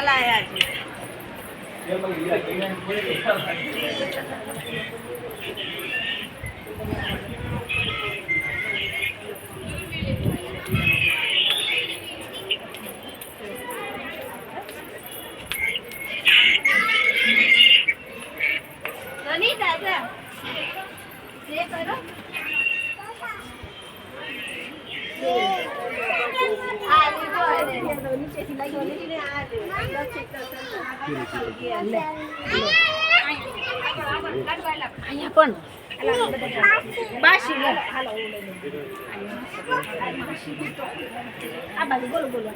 લાયા છે. નની દાદા જે કરો આ લીધો એને નીચેથી લાગ્યો ને આ અહીંયા પણ બાસી લે હાલો આ બાજુ બોલો બોલો